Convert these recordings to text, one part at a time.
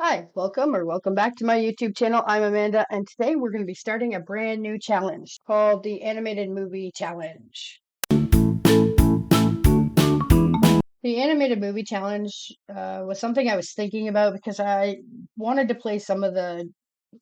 Hi, welcome back to my YouTube channel. I'm Amanda, and today we're going to be starting a brand new challenge called the Animated Movie Challenge. The Animated Movie Challenge was something I was thinking about because I wanted to play some of the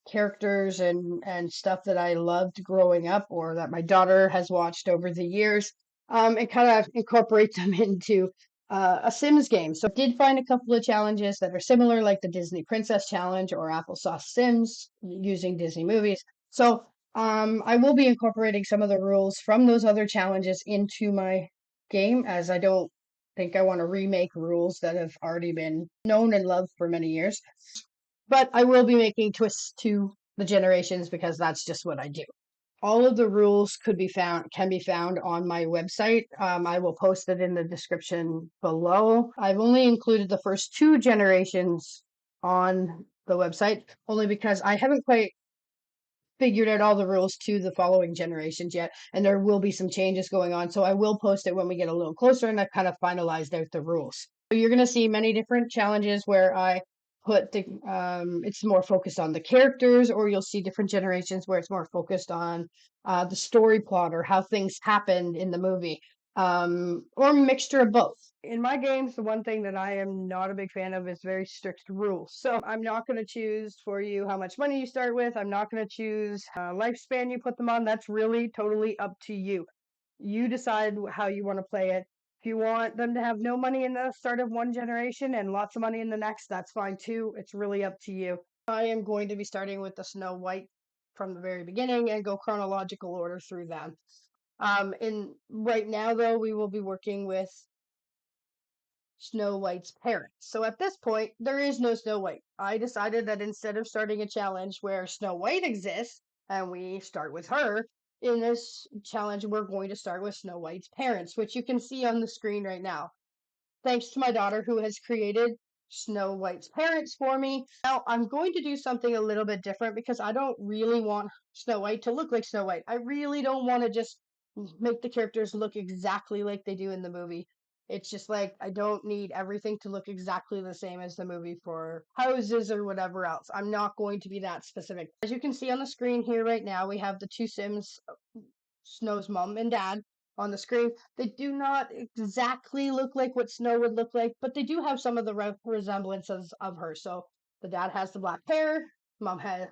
characters and stuff that I loved growing up or that my daughter has watched over the years, and kind of incorporate them into a Sims game. So I did find a couple of challenges that are similar, like the Disney Princess Challenge or Applesauce Sims using Disney movies. So I will be incorporating some of the rules from those other challenges into my game, as I don't think I want to remake rules that have already been known and loved for many years. But I will be making twists to the generations because that's just what I do. All of the rules can be found on my website. I will post it in the description below. I've only included the first two generations on the website only because I haven't quite figured out all the rules to the following generations yet, and there will be some changes going on. So I will post it when we get a little closer and I've kind of finalized out the rules. So you're going to see many different challenges where I put it's more focused on the characters, or you'll see different generations where it's more focused on the story plot or how things happened in the movie, or a mixture of both. In my games, the one thing that I am not a big fan of is very strict rules. So I'm not going to choose for you how much money you start with. I'm not going to choose lifespan you put them on. That's really totally up to you. You decide how you want to play it. If you want them to have no money in the start of one generation and lots of money in the next, that's fine too. It's really up to you. I am going to be starting with the Snow White from the very beginning and go chronological order through them. In right now, though, we will be working with Snow White's parents. So at this point, there is no Snow White. I decided that instead of starting a challenge where Snow White exists and we start with her, in this challenge, we're going to start with Snow White's parents, which you can see on the screen right now. Thanks to my daughter who has created Snow White's parents for me. Now, I'm going to do something a little bit different because I don't really want Snow White to look like Snow White. I really don't want to just make the characters look exactly like they do in the movie. It's just like I don't need everything to look exactly the same as the movie for houses or whatever else. I'm not going to be that specific. As you can see on the screen here right now, we have the two Sims, Snow's mom and dad, on the screen. They do not exactly look like what Snow would look like, but they do have some of the resemblances of her. So the dad has the black hair, mom has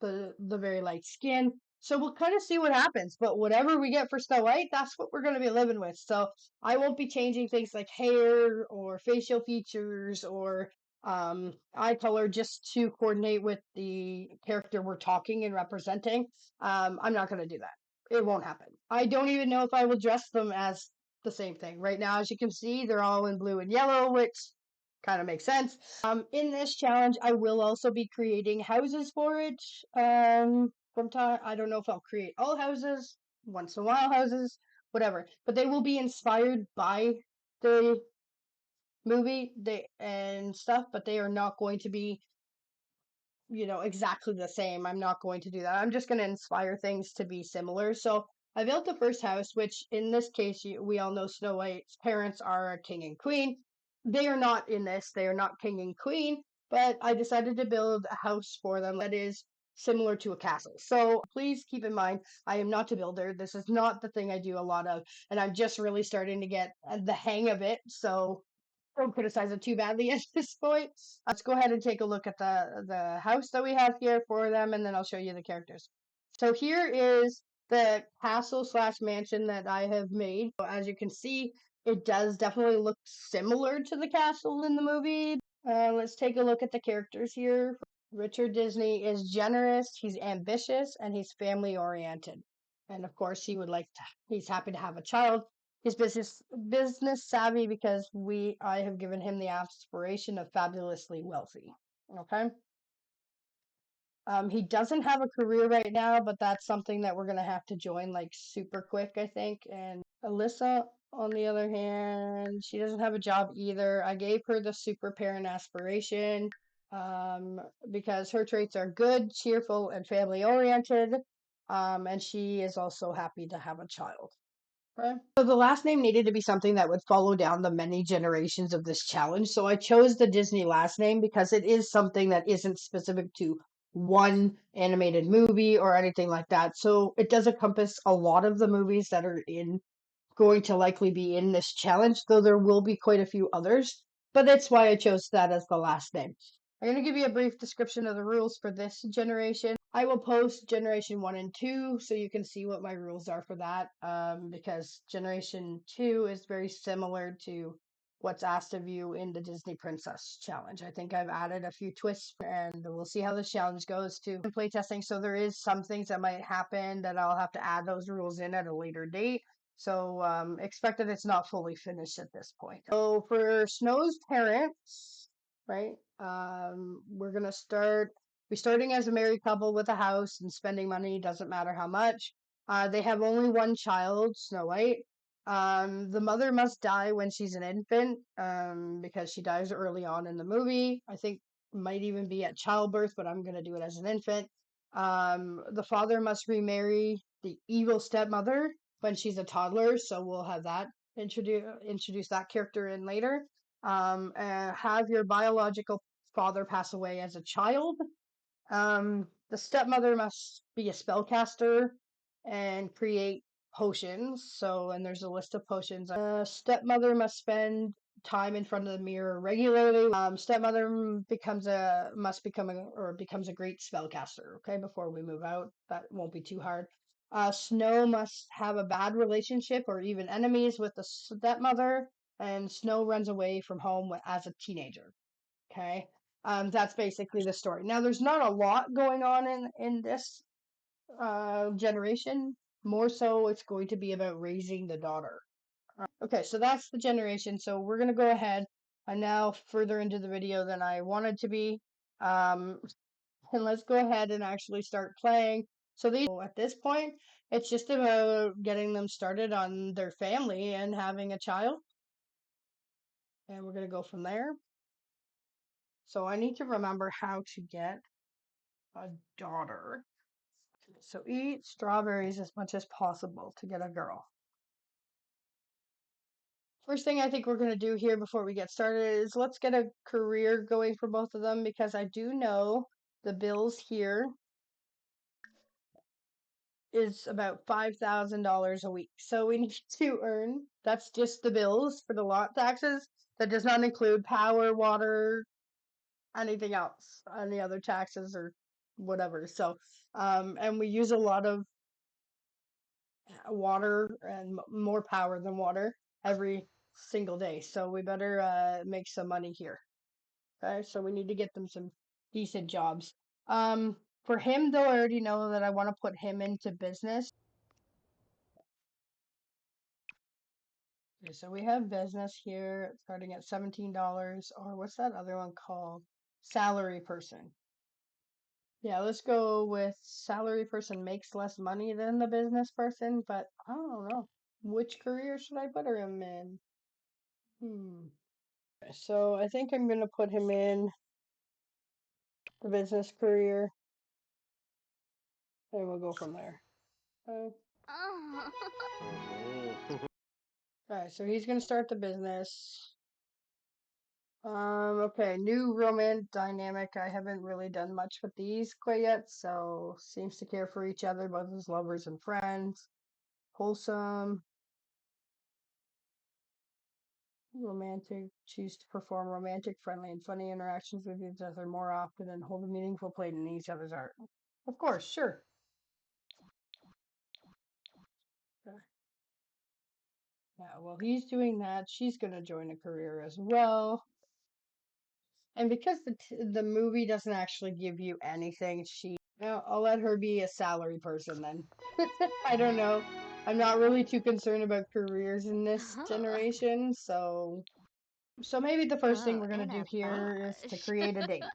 the very light skin. So we'll kind of see what happens. But whatever we get for Snow White, that's what we're going to be living with. So I won't be changing things like hair or facial features or eye color just to coordinate with the character we're talking and representing. I'm not going to do that. It won't happen. I don't even know if I will dress them as the same thing. Right now, as you can see, they're all in blue and yellow, which kind of makes sense. In this challenge, I will also be creating houses for it. From time, I don't know if I'll create all houses, once in a while houses, whatever. But they will be inspired by the movie and stuff, but they are not going to be exactly the same. I'm not going to do that. I'm just going to inspire things to be similar. So I built the first house, which in this case, we all know Snow White's parents are a king and queen. They are not in this, they are not king and queen, but I decided to build a house for them that is similar to a castle. So please keep in mind, I am not a builder. This is not the thing I do a lot of, and I'm just really starting to get the hang of it. So don't criticize it too badly at this point. Let's go ahead and take a look at the house that we have here for them, and then I'll show you the characters. So here is the castle slash mansion that I have made. As you can see, it does definitely look similar to the castle in the movie. Let's take a look at the characters here. Richard Disney is generous, he's ambitious, and he's family oriented. And of course, he's happy to have a child. He's business savvy because I have given him the aspiration of fabulously wealthy. Okay. He doesn't have a career right now, but that's something that we're gonna have to join like super quick, I think. And Alyssa, on the other hand, she doesn't have a job either. I gave her the super parent aspiration, because her traits are good, cheerful, and family oriented. And she is also happy to have a child. Okay. So the last name needed to be something that would follow down the many generations of this challenge. So I chose the Disney last name because it is something that isn't specific to one animated movie or anything like that. So it does encompass a lot of the movies that are going to likely be in this challenge, though there will be quite a few others. But that's why I chose that as the last name. I'm going to give you a brief description of the rules for this generation. I will post Generation 1 and 2 so you can see what my rules are for that, because Generation 2 is very similar to what's asked of you in the Disney Princess Challenge. I think I've added a few twists, and we'll see how this challenge goes to playtesting. So there is some things that might happen that I'll have to add those rules in at a later date. So expect that it's not fully finished at this point. So for Snow's parents, right? We're gonna we're starting as a married couple with a house and spending money, doesn't matter how much. They have only one child, Snow White. The mother must die when she's an infant, because she dies early on in the movie. I think might even be at childbirth, but I'm gonna do it as an infant. The father must remarry the evil stepmother when she's a toddler, so we'll have that introduce that character in later. Have your biological father pass away as a child. The stepmother must be a spellcaster and create potions. So, and there's a list of potions. Stepmother must spend time in front of the mirror regularly. Stepmother becomes a great spellcaster. Okay, before we move out, that won't be too hard. Snow must have a bad relationship or even enemies with the stepmother, and Snow runs away from home as a teenager. Okay. That's basically the story. Now, there's not a lot going on in this generation. More so, it's going to be about raising the daughter. Okay, so that's the generation. So we're gonna go ahead and now further into the video than I wanted to be. Um, and let's go ahead and actually start playing. So at this point, it's just about getting them started on their family and having a child. And we're gonna go from there. So I need to remember how to get a daughter. So eat strawberries as much as possible to get a girl. First thing I think we're going to do here before we get started is let's get a career going for both of them, because I do know the bills here is about $5,000 a week. So we need to earn, that's just the bills for the lot taxes. That does not include power, water, anything else, any other taxes or whatever. So, and we use a lot of water and more power than water every single day. So we better make some money here. Okay, so we need to get them some decent jobs. For him though, I already know that I want to put him into business. Okay, so we have business here starting at $17, or what's that other one called? Salary person. Yeah, let's go with salary person makes less money than the business person, but I don't know. Which career should I put him in? Hmm. So I think I'm gonna put him in the business career, and we'll go from there. Uh, Alright, so he's gonna start the business. Okay, new romance dynamic. I haven't really done much with these quite yet, so seems to care for each other, both as lovers and friends. Wholesome. Romantic. Choose to perform romantic, friendly, and funny interactions with each other more often and hold a meaningful place in each other's art. Of course, sure. Yeah, well, he's doing that. She's gonna join a career as well. And because the movie doesn't actually give you anything, I'll let her be a salary person then. I don't know. I'm not really too concerned about careers in this generation, so maybe the first thing we're gonna do here is to create a date.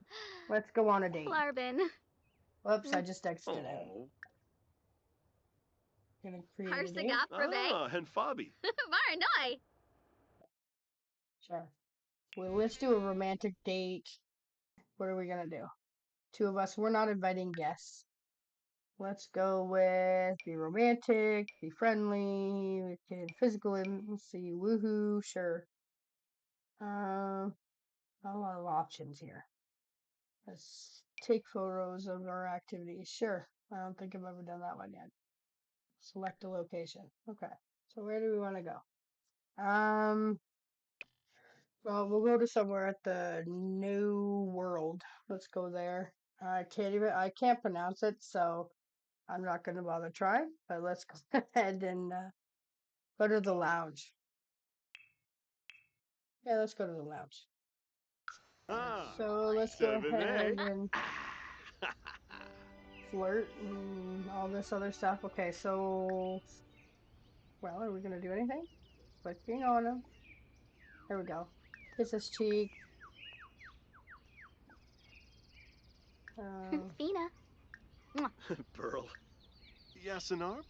Let's go on a date. Larbin. Whoops, I just exited out. Gonna create a date. And Fabi. Maranoi. Sure. Well, let's do a romantic date. What are we gonna do? Two of us. We're not inviting guests. Let's go with be romantic, be friendly, we can physical intimacy, woohoo, sure. A lot of options here. Let's take photos of our activities. Sure. I don't think I've ever done that one yet. Select a location. Okay. So where do we want to go? Well, we'll go to somewhere at the New World. Let's go there. I can't pronounce it, so I'm not going to bother trying, but let's go ahead and go to the lounge. Yeah, let's go to the lounge. So let's go ahead and flirt and all this other stuff. Okay, so, well, are we going to do anything? Clicking on him. There we go. Kiss his cheek. Fina. Pearl. Yasinarp?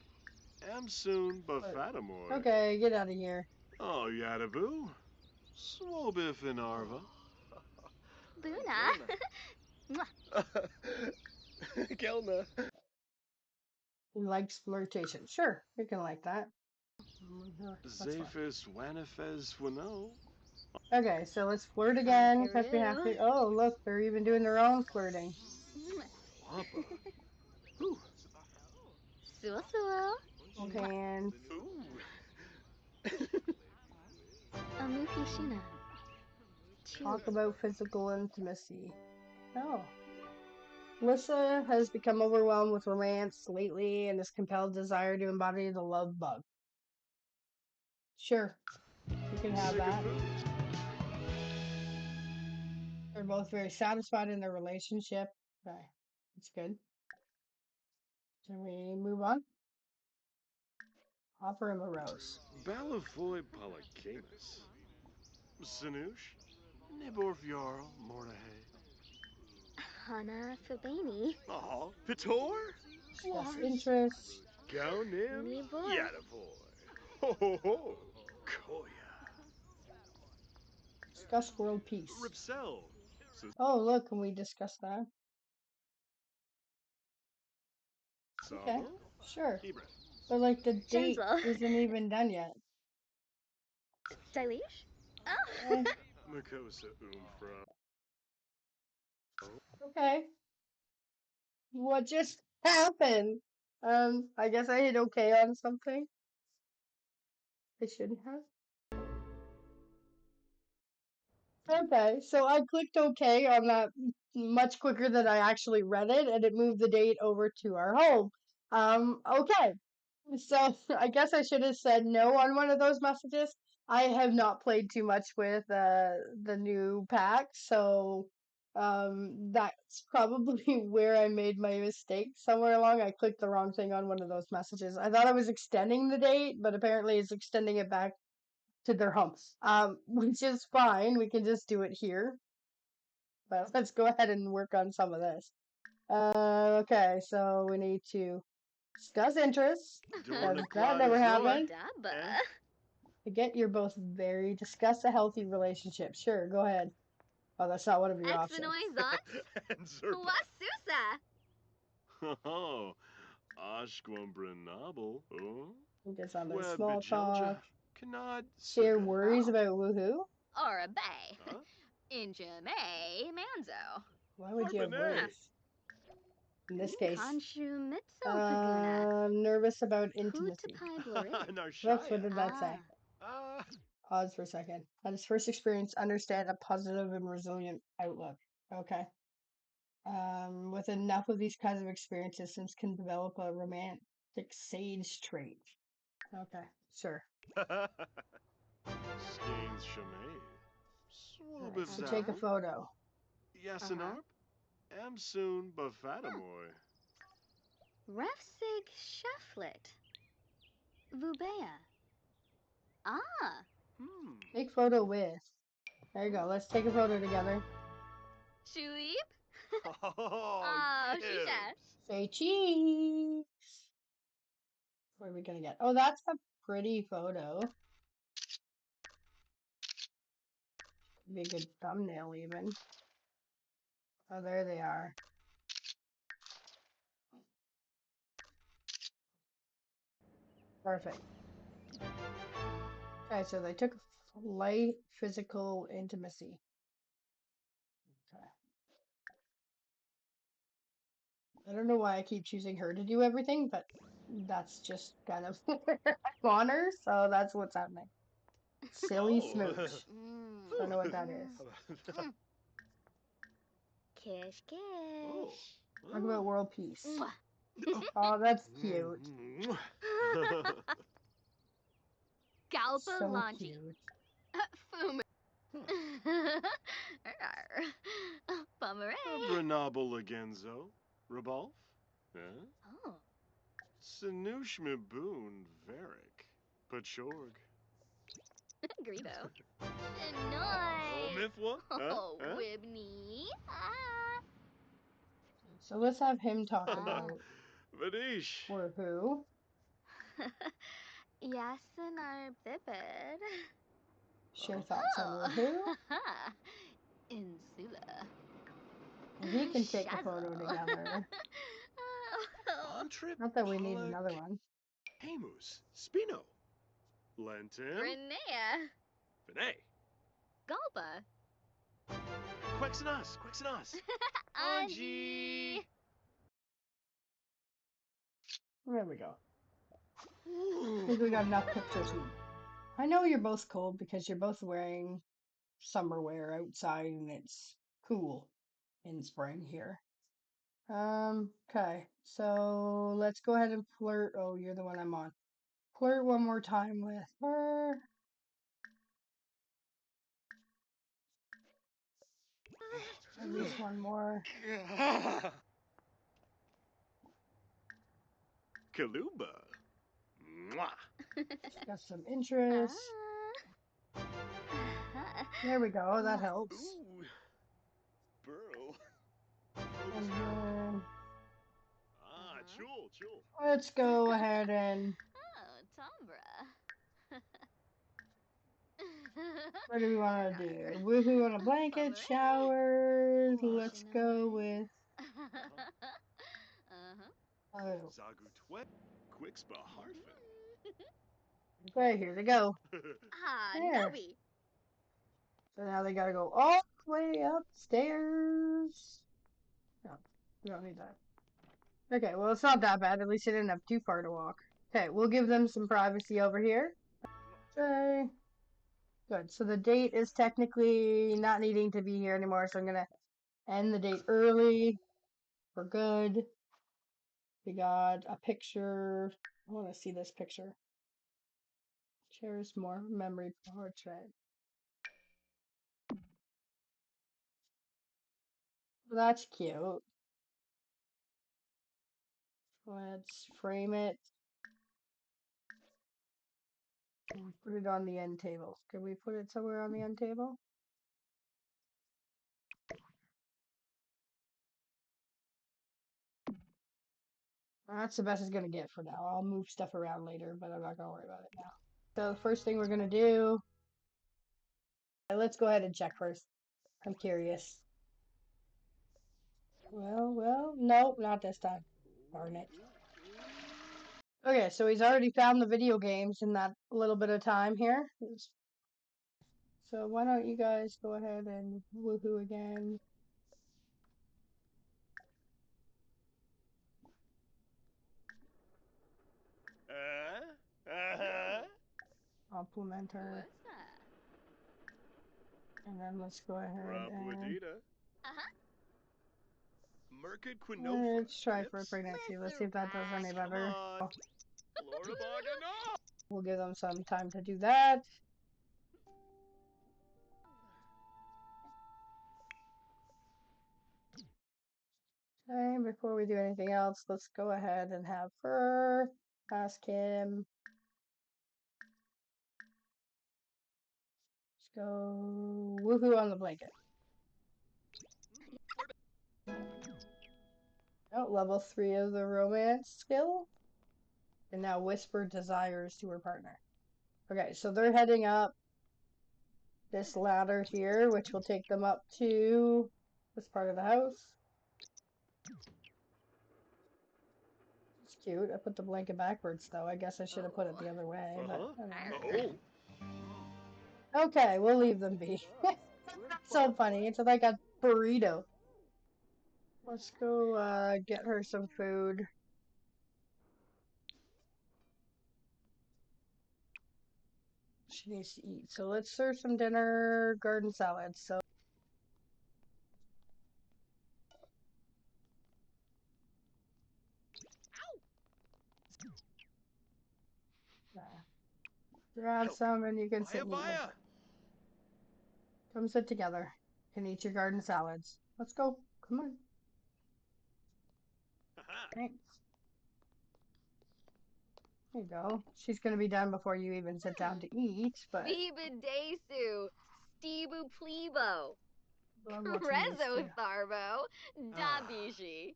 Am soon bafatamoy. Okay, get out of here. Oh, Yadabu. Swobif in Arva. Buna. Kelna. He likes flirtation. Sure, we can like that. That's fine. Zephys Wanifes Wano. Okay, so let's flirt again because we have Peru. to. Oh, look, they're even doing their own flirting. Wampa. Ooh. Suo. And Amupishina. talk about physical intimacy. Oh. Lissa has become overwhelmed with romance lately and is compelled desire to embody the love bug. Sure, we can have that. They're both very satisfied in their relationship. Okay, that's good. Can we move on? Offer him a rose. Balavoy Palacamus. Sinush. Niborf Jarl Mordahe. Hana Fubani. Aw, Pitor? Discuss interests. Go Nim. Nibor. Yadavoy. Ho ho ho. Koya. Discuss world peace. Ripsel. Oh, look, can we discuss that? Okay, sure. But like the date Genzel. isn't even done yet. Dilish. Eh, Makosa Umfra. okay. What just happened? I guess I hit okay on something. I shouldn't have. Okay, so I clicked OK on that much quicker than I actually read it, and it moved the date over to our home. Okay. So I guess I should have said no on one of those messages. I have not played too much with the new pack, so that's probably where I made my mistake. Somewhere along, I clicked the wrong thing on one of those messages. I thought I was extending the date, but apparently it's extending it back to their homes, which is fine. We can just do it here. But let's go ahead and work on some of this. Okay, so we need to discuss interests. That never happened. Daba. I get you're both very discuss a healthy relationship. Sure, go ahead. Oh, that's not one of your options. Wasusa. Oh, Ashquambranable. Oh. We get on their small talk. Cannot Share worries about woohoo. Or a bay. Injame Manzo. Why would you have worries? In this case, Paguna. nervous about intimacy. Whoops, what did that say? Pause for a second. At his first experience, understand a positive and resilient outlook. Okay. With enough of these kinds of experiences, Sims can develop a romantic sage trait. Okay, sure. Skains Shame. So take a photo. Yasinarp? Am soon bafatamoy. Refsig Shufflet. Vubea. Ah. Take photo with. There you go. Let's take a photo together. Shulib? Oh, Shisha. Say cheese. What are we gonna get? Oh, that's a pretty photo. Could be a good thumbnail even. Oh, there they are. Perfect. Okay, so they took light physical intimacy. Okay. I don't know why I keep choosing her to do everything, but that's just kind of on her, so that's what's happening. Silly Oh. smooch. Don't know what that is. Kish, Oh. kish. Talk about world peace. Mwah. Oh, that's cute. Galpa So Lanji. cute. Fumu. Bummeray. Brenabo Lagenzo. Rebolf? Eh? Oh. Sinushme Boon Varric. Pachorg. Greedo. Oh, Shinoy. Mithwa? Oh, Huh? Wibney. Ah. So let's have him talk Ah. about Vadish. woohoo. Yasin our bibid. Share thoughts on woohoo. Oh. Insula. And he can take a photo Shazzle. together. Ontrip Not that we need Pollock. another one. Hamus. Spino. Lentim. Renea. Vinay. Galba. Quexenos. Quexenos. Angie. There we go. I think we got enough pictures. I know you're both cold because you're both wearing summer wear outside and it's cool in spring here. Okay. So let's go ahead and flirt. Oh, you're the one I'm on. Flirt one more time with her. At least one more. Kaluba. Mwah. She's got some interest. There we go. That helps. Ooh. Burl. And then Chul, chul. let's go ahead and Oh, Tombra. what do we want to do? Woohoo on a blanket, Bummeray. showers. Let's go Shinoy. with Uh-huh. oh. Zagu Twet. Quixba Harfin. Okay, here they go. Ah, There. Nobi. So now they gotta go all the way upstairs. No, we don't need that. Okay, well it's not that bad. At least they didn't have too far to walk. Okay, we'll give them some privacy over here. Okay. Good. So the date is technically not needing to be here anymore, so I'm gonna end the date early. We're good. We got a picture. I want to see this picture. Cherish more memory portrait. That's cute. Let's frame it and put it on the end table. Can we put it somewhere on the end table? That's the best it's gonna get for now. I'll move stuff around later, but I'm not gonna worry about it now. So the first thing we're gonna do, let's go ahead and check first. I'm curious. Well, nope, not this time. Darn it. Okay, so he's already found the video games in that little bit of time here. So why don't you guys go ahead and woohoo again? Uh-huh. Compliment her. What's that? And then let's go ahead and Rapladita. Uh-huh. Merkid Quinofa. let's try for Nips. pregnancy. Let's see if that does any Come better. on. Florida Baga, no! We'll give them some time to do that. Okay, before we do anything else, let's go ahead and have her ask him. Let's go woohoo on the blanket. Oh, level 3 of the romance skill. And now whisper desires to her partner. Okay, so they're heading up this ladder here, which will take them up to this part of the house. It's cute. I put the blanket backwards, though. I guess I should have put it the other way, but Uh-huh. I don't Oh. know. Okay, we'll leave them be. So funny. It's like a burrito. Let's go get her some food. She needs to eat. So let's serve some dinner, garden salad. So grab Help. some and you can sit Baya and eat with baya. her. Come sit together and eat your garden salads. Let's go. Come on. Aha. Thanks. There you go. She's gonna be done before you even sit down to eat, but Vivadesu. Stibu plebo. love watching these Rezo two. tharbo. Ah. Dabishi.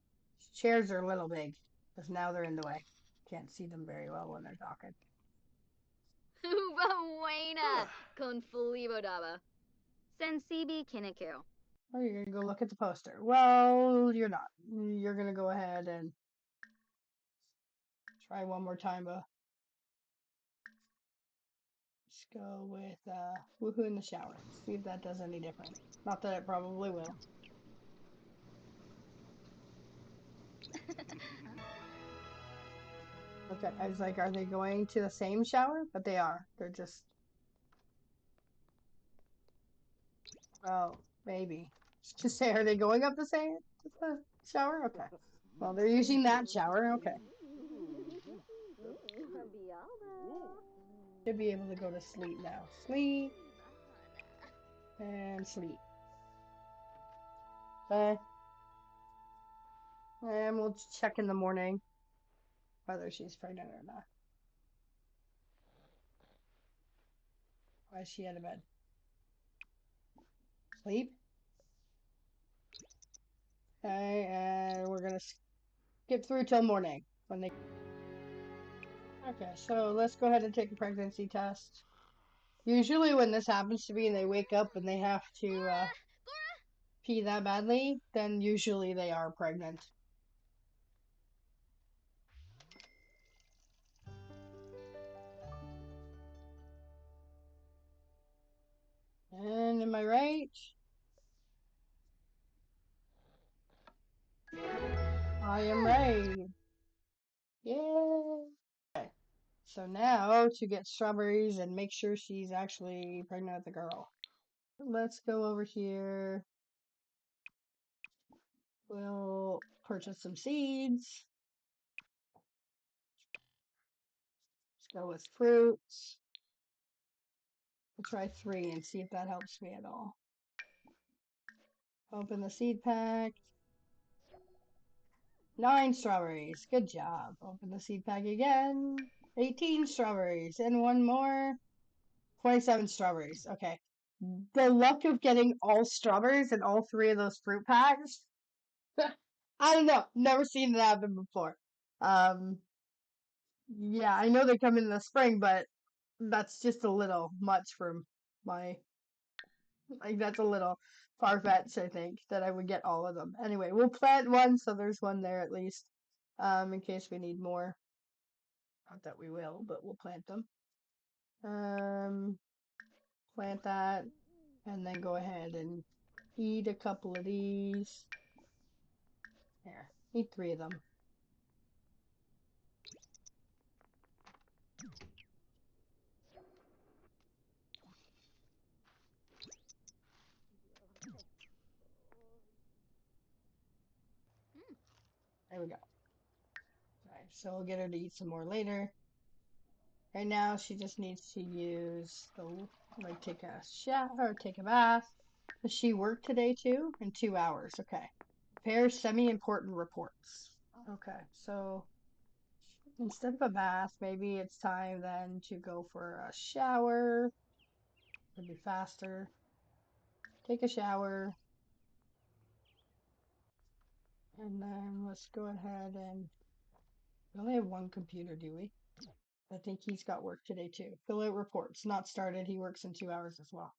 Chairs are a little big because now they're in the way. Can't see them very well when they're talking. Uba buena. Ah. Con fulibo daba. Sensibi kiniku. Oh, you're gonna go look at the poster. Well, you're not. You're gonna go ahead and try one more time, but let's go with woohoo in the shower. See if that does any different. Not that it probably will. Okay, I was like, are they going to the same shower? But they are. They're just, well, maybe. Just say, are they going up the same the shower? Okay. Well, they're using that shower. Okay. Should be able to go to sleep now. Sleep and sleep. Okay. And we'll check in the morning whether she's pregnant or not. Why is she out of bed? Sleep. Okay, and we're gonna skip through till morning when they. Okay, so let's go ahead and take a pregnancy test. Usually, when this happens to me and they wake up and they have to pee that badly, then usually they are pregnant. And am I right? I am right. Yay! Okay. So now to get strawberries and make sure she's actually pregnant with the girl. Let's go over here. We'll purchase some seeds. Let's go with fruits. We'll try 3 and see if that helps me at all. Open the seed pack. 9 strawberries. Good job. Open the seed pack again. 18 strawberries. And one more. 27 strawberries. Okay. The luck of getting all strawberries in all 3 of those fruit packs. I don't know. Never seen that happen before. Yeah, I know they come in the spring, but that's just a little much for my. Like, that's a little far-fetched, I think, that I would get all of them. Anyway, we'll plant one, so there's one there at least, in case we need more. Not that we will, but we'll plant them. Plant that, and then go ahead and eat a couple of these. Here, eat 3 of them. There we go. Alright, so we'll get her to eat some more later. Right now, she just needs to use the, like, take a shower, or take a bath. Does she work today too? In 2 hours, okay. Prepare semi-important reports. Okay, so instead of a bath, maybe it's time then to go for a shower. It'll be faster. Take a shower. And then let's go ahead and we only have one computer, do we? I think he's got work today too. Fill out reports. Not started. He works in 2 hours as well.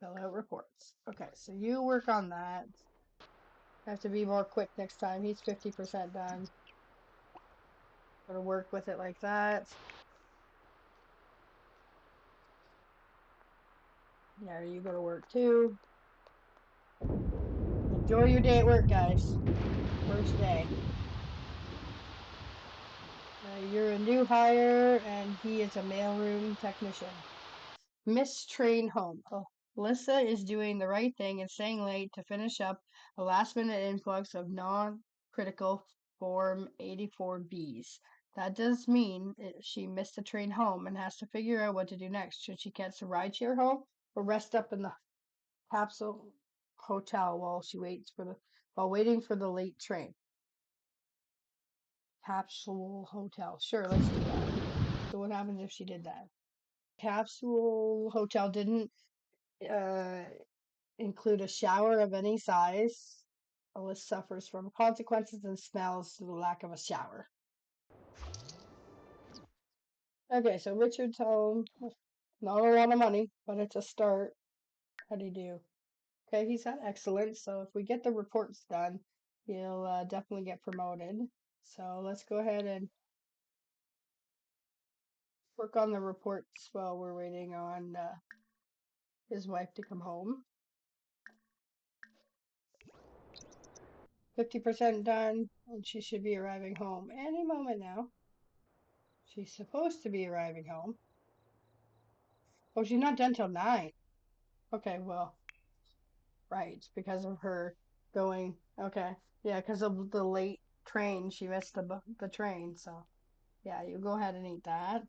Fill out reports. Okay, so you work on that. Have to be more quick next time. He's 50% done. Go to work with it like that. There, you go to work too. Enjoy your day at work, guys. First day. You're a new hire, and he is a mailroom technician. Miss Train Home. Oh, Alyssa is doing the right thing and staying late to finish up a last-minute influx of non-critical Form 84Bs. That does mean she missed the train home and has to figure out what to do next. Should she catch the rideshare home or rest up in the capsule hotel while waiting for the late train? Capsule hotel. Sure, let's do that. So what happens if she did that? Capsule hotel didn't uh, include a shower of any size. Alice suffers from consequences and smells the lack of a shower. Okay, so Richard's home. Not a lot of money, but it's a start. How do you do? Okay, he's had excellent. So if we get the reports done, he'll definitely get promoted. So let's go ahead and work on the reports while we're waiting on his wife to come home. 50% done, and she should be arriving home any moment now. She's supposed to be arriving home. Oh, she's not done till 9. Okay, well, right. It's because of her going. Okay. Yeah, because of the late train. She missed the train. So, yeah, you go ahead and eat that.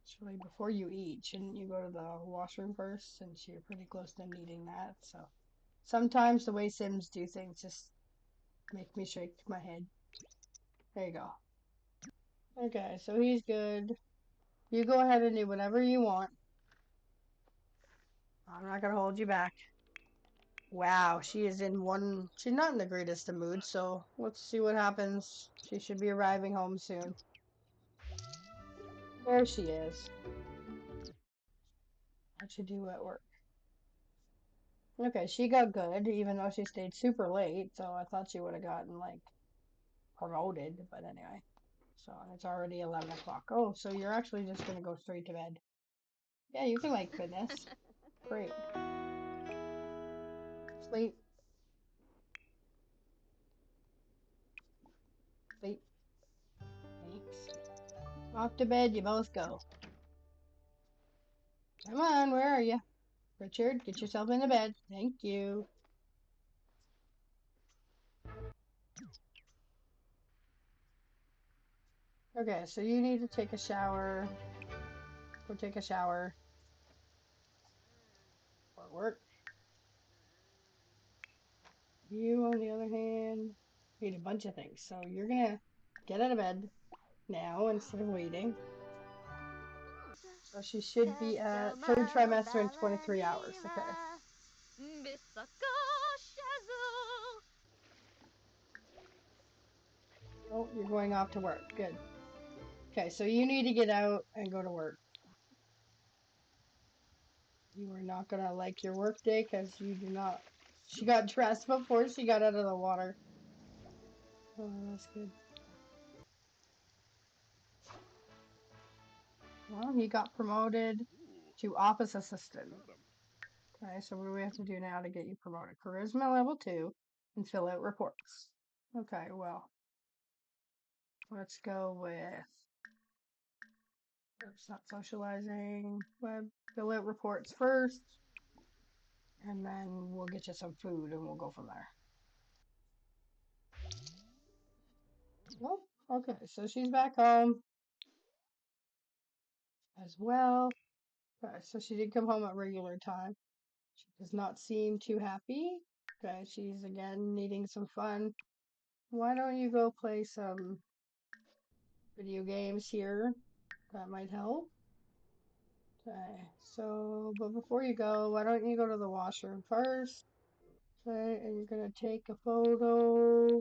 Actually, before you eat, shouldn't you go to the washroom first since you're pretty close to needing that? So, sometimes the way Sims do things just make me shake my head. There you go. Okay, so he's good. You go ahead and do whatever you want. I'm not gonna hold you back. Wow, she is in one. She's not in the greatest of moods, so let's see what happens. She should be arriving home soon. There she is. How'd you do at work? Okay, she got good, even though she stayed super late, so I thought she would have gotten, like, promoted, but anyway. So it's already 11 o'clock. Oh, so you're actually just gonna go straight to bed. Yeah, you can like fitness. Great. Sleep, sleep. Thanks. Off to bed, you both go. Come on, where are you? Richard, get yourself into bed. Thank you. Okay, so you need to take a shower. Go take a shower or work. You, on the other hand, need a bunch of things. So you're gonna get out of bed now instead of waiting. So she should be at third trimester in 23 hours. Okay. Oh, you're going off to work. Good. Okay, so you need to get out and go to work. You are not gonna like your work day because you do not. She got dressed before she got out of the water. Oh, that's good. Well, he got promoted to office assistant. Got him. Okay, so what do we have to do now to get you promoted? Charisma level 2 and fill out reports. Okay, well, let's go with oops, not socializing. Web, fill out reports first, and then we'll get you some food and we'll go from there. Oh, okay, so she's back home as well. Okay, so she did come home at regular time. She does not seem too happy. Okay, she's again needing some fun. Why don't you go play some video games here? That might help. Okay, so, but before you go, why don't you go to the washroom first? Okay, and you're gonna take a photo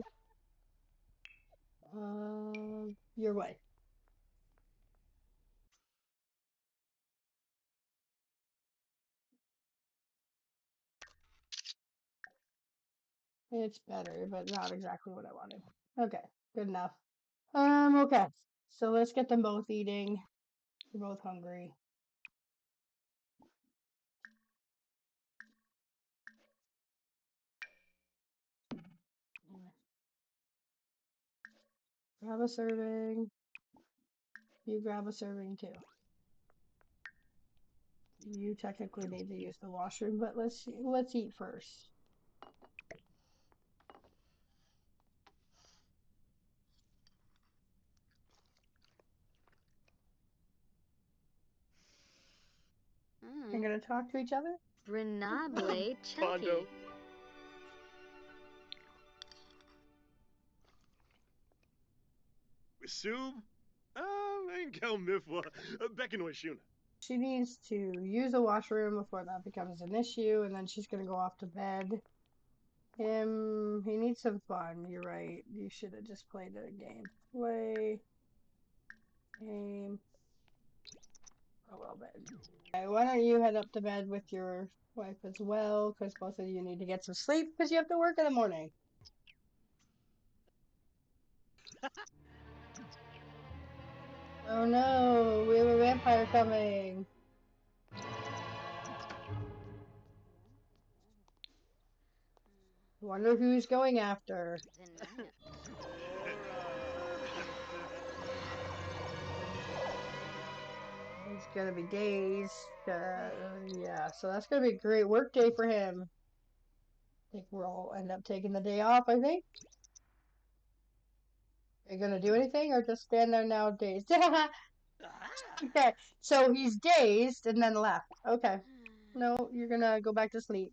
of your wife. It's better, but not exactly what I wanted. Okay, good enough. Okay. So let's get them both eating. They're both hungry. Grab a serving. You grab a serving too. You technically need to use the washroom, but let's eat first. You're gonna talk to each other? Brinable Pondo. Chucky. Sub? Enkel Mifwa. Bekanoy Shuna. She needs to use the washroom before that becomes an issue, and then she's gonna go off to bed. He needs some fun. You're right. You should have just played a game. Play game a little bit. Okay, why don't you head up to bed with your wife as well? Because both of you need to get some sleep because you have to work in the morning. Oh no, we have a vampire coming. Wonder who's going after. Zenana. He's gonna be dazed. Yeah, so that's gonna be a great work day for him. I think we'll all end up taking the day off, I think. Are you gonna do anything or just stand there now dazed? Okay, so he's dazed and then left. Okay. No, you're gonna go back to sleep.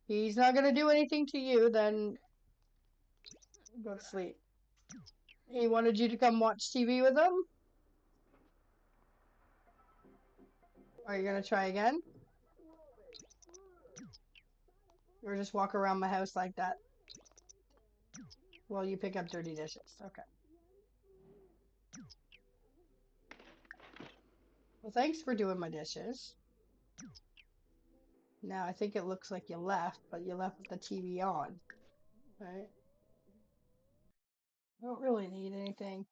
He's not gonna do anything to you, then go to sleep. He wanted you to come watch TV with him? Are you gonna try again? Or just walk around my house like that while you pick up dirty dishes? Okay. Well, thanks for doing my dishes. Now, I think it looks like you left, but you left with the TV on, right? I don't really need anything.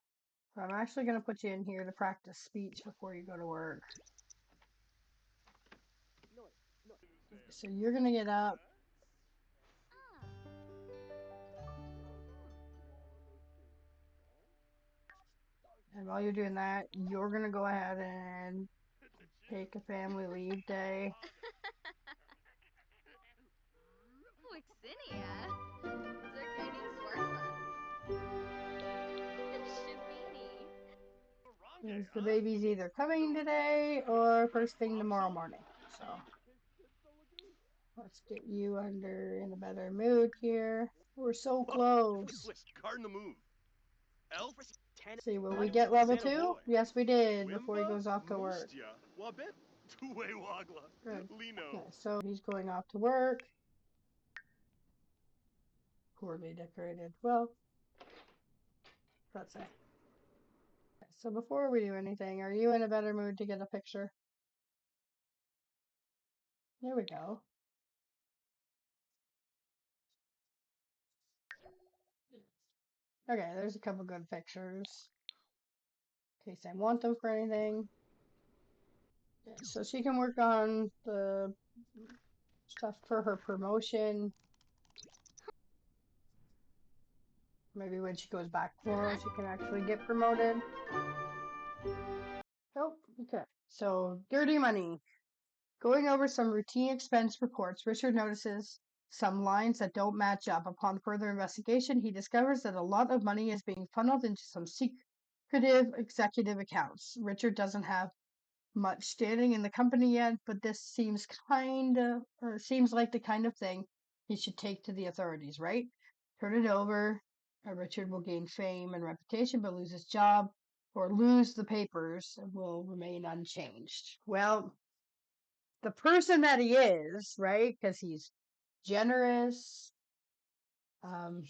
So I'm actually going to put you in here to practice speech before you go to work. So you're going to get up, and while you're doing that, you're going to go ahead and take a family leave day. Wixinia. Zerkani Swarfa. Shabini. Because the baby's either coming today or first thing tomorrow morning. So let's get you under in a better mood here. We're so close. Card the move. Elf. See, will we get level Santa 2? boy. Yes, we did before he Wimba. goes off to work. Mustia. Wabet. Two-way wagla. Good. Lino. Okay, so he's going off to work. Poorly decorated. Well, that's it. So before we do anything, are you in a better mood to get a picture? There we go. Okay, there's a couple good pictures. In case I want them for anything. Yeah, so she can work on the stuff for her promotion. Maybe when she goes back tomorrow, she can actually get promoted. Oh, okay. So, dirty money. Going over some routine expense reports, Richard notices some lines that don't match up. Upon further investigation, he discovers that a lot of money is being funneled into some secretive executive accounts. Richard doesn't have much standing in the company yet, but this seems seems like the kind of thing he should take to the authorities, right? Turn it over. Richard will gain fame and reputation, but lose his job or lose the papers and will remain unchanged. Well, the person that he is, right? Because he's generous. Um,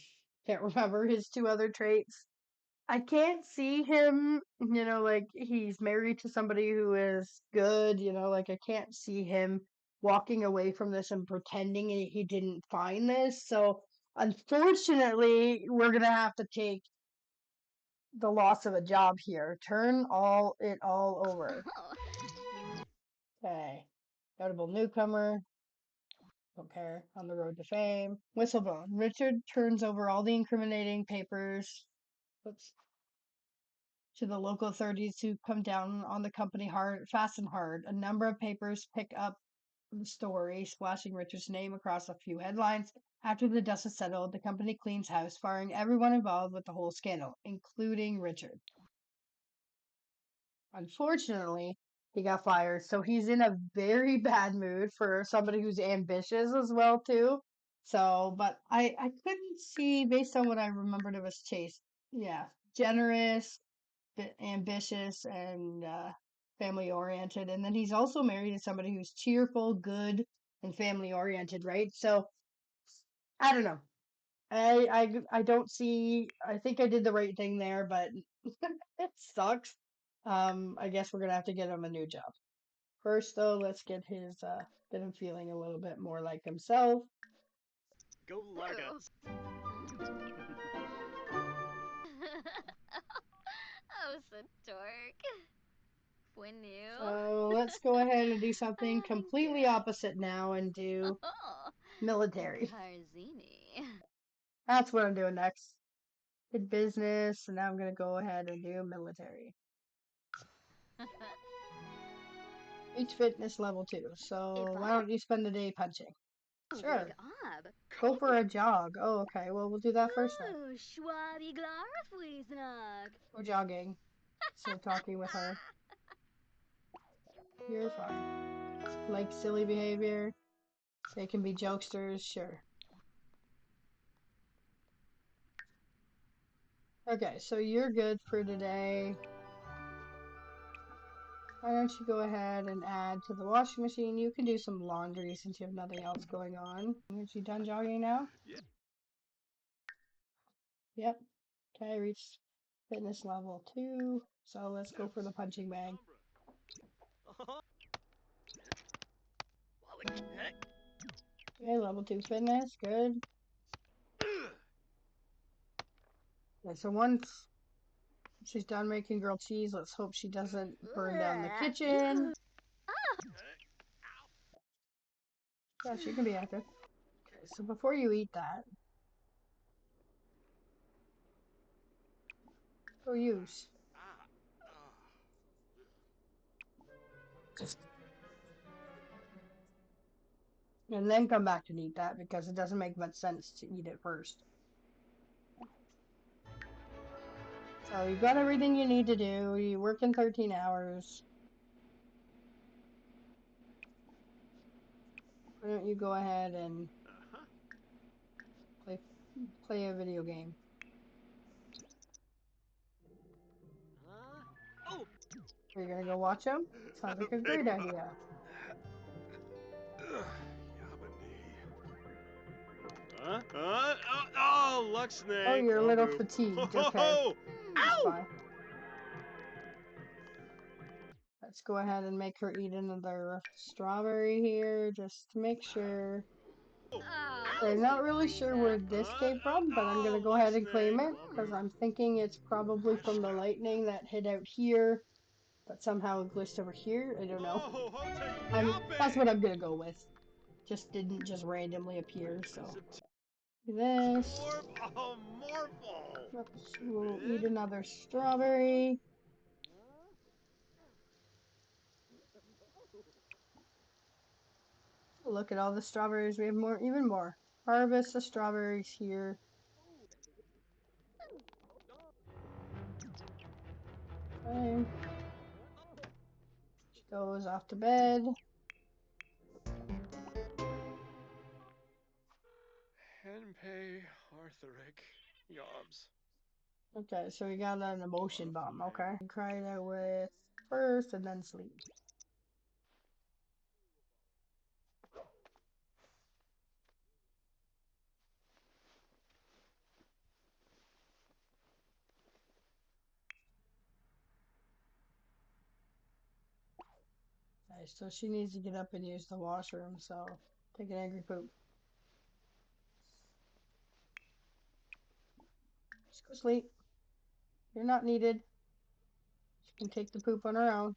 can't remember his two other traits. I can't see him, like he's married to somebody who is good, like I can't see him walking away from this and pretending he didn't find this. So, unfortunately, we're going to have to take the loss of a job here. Turn it all over. Okay. Notable newcomer. Don't care. On the road to fame. Whistlebone. Richard turns over all the incriminating papers. Oops. To the local authorities who come down on the company fast and hard. A number of papers pick up the story, splashing Richard's name across a few headlines. After the dust is settled, the company cleans house, firing everyone involved with the whole scandal, including Richard. Unfortunately, he got fired, so he's in a very bad mood for somebody who's ambitious as well too. So, but I couldn't see based on what I remembered of his Chase. Yeah, generous, ambitious, and family oriented. And then he's also married to somebody who's cheerful, good, and family oriented, right? So I don't know. I don't see. I think I did the right thing there, but it sucks. I guess we're gonna have to get him a new job. First, though, let's get him feeling a little bit more like himself. Go Largas. I was a dork. When you? So let's go ahead and do something completely opposite now and do Oh, military. Carzini. That's what I'm doing next. Did business, and now I'm gonna go ahead and do military. Reach fitness level 2. So why don't you spend the day punching? Sure. Big up. Go for a Cool. jog. Oh, okay. Well, we'll do that first then. Ooh, Schwabi Glarafweesnag. Go jogging. So talking with her. You're fine. Like silly behavior. They can be jokesters, sure. Okay, so you're good for today. Why don't you go ahead and add to the washing machine? You can do some laundry since you have nothing else going on. Is she done jogging now? Yeah. Yep. Okay, reached fitness level 2. So let's go for the punching bag. Uh-huh. Wally. Heck. Okay, level 2 fitness. Good. Okay, so once she's done making grilled cheese, let's hope she doesn't burn down the kitchen. Yeah, she can be active. Okay, so before you eat that, go use. Ah. Ah. And then come back and eat that because it doesn't make much sense to eat it first. So you've got everything you need to do. You work in 13 hours. Why don't you go ahead and Uh-huh. play play a video game? Oh. Are you gonna go watch them? Sounds like a great Beba. idea. Yabani. Oh, oh, Oh, Luxnay. you're a little Bumbu. Ho fatigued. ho Okay, ho. that's Ow! fine. Let's go ahead and make her eat another strawberry here just to make sure. Okay, I'm not really sure where this came from, but I'm gonna go ahead and claim Luxnay. it because Bumbu. I'm thinking it's probably from the lightning that hit out here, but somehow it glitched over here. I don't know. Oh, ho to That's what yappe. I'm gonna go with. Just didn't just randomly appear, so this. Morph. Oh, morphle. Oops, we'll eat another strawberry. Look at all the strawberries. We have more, even more. Harvest the strawberries here. Okay. She goes off to bed. Henpei Arthuric. Yobs. Okay, so we got an emotion bomb. Okay. Cry it out with first and then sleep. Okay, so she needs to get up and use the washroom, so take an angry poop. Just go sleep. You're not needed. She can take the poop on her own.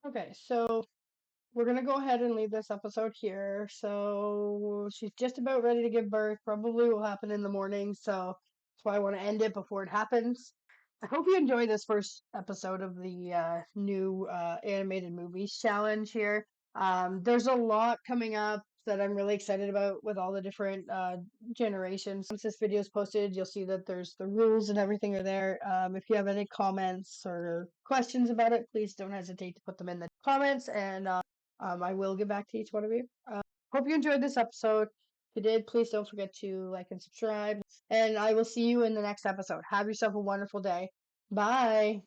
Okay, so we're gonna go ahead and leave this episode here. So she's just about ready to give birth. Probably will happen in the morning. So that's why I want to end it before it happens. I hope you enjoy this first episode of the new animated movies challenge here. There's a lot coming up that I'm really excited about with all the different generations. Once this video is posted, you'll see that there's the rules and everything are there. If you have any comments or questions about it, please don't hesitate to put them in the comments, and I will get back to each one of you. Hope you enjoyed this episode. If you did, please don't forget to like and subscribe. And I will see you in the next episode. Have yourself a wonderful day. Bye.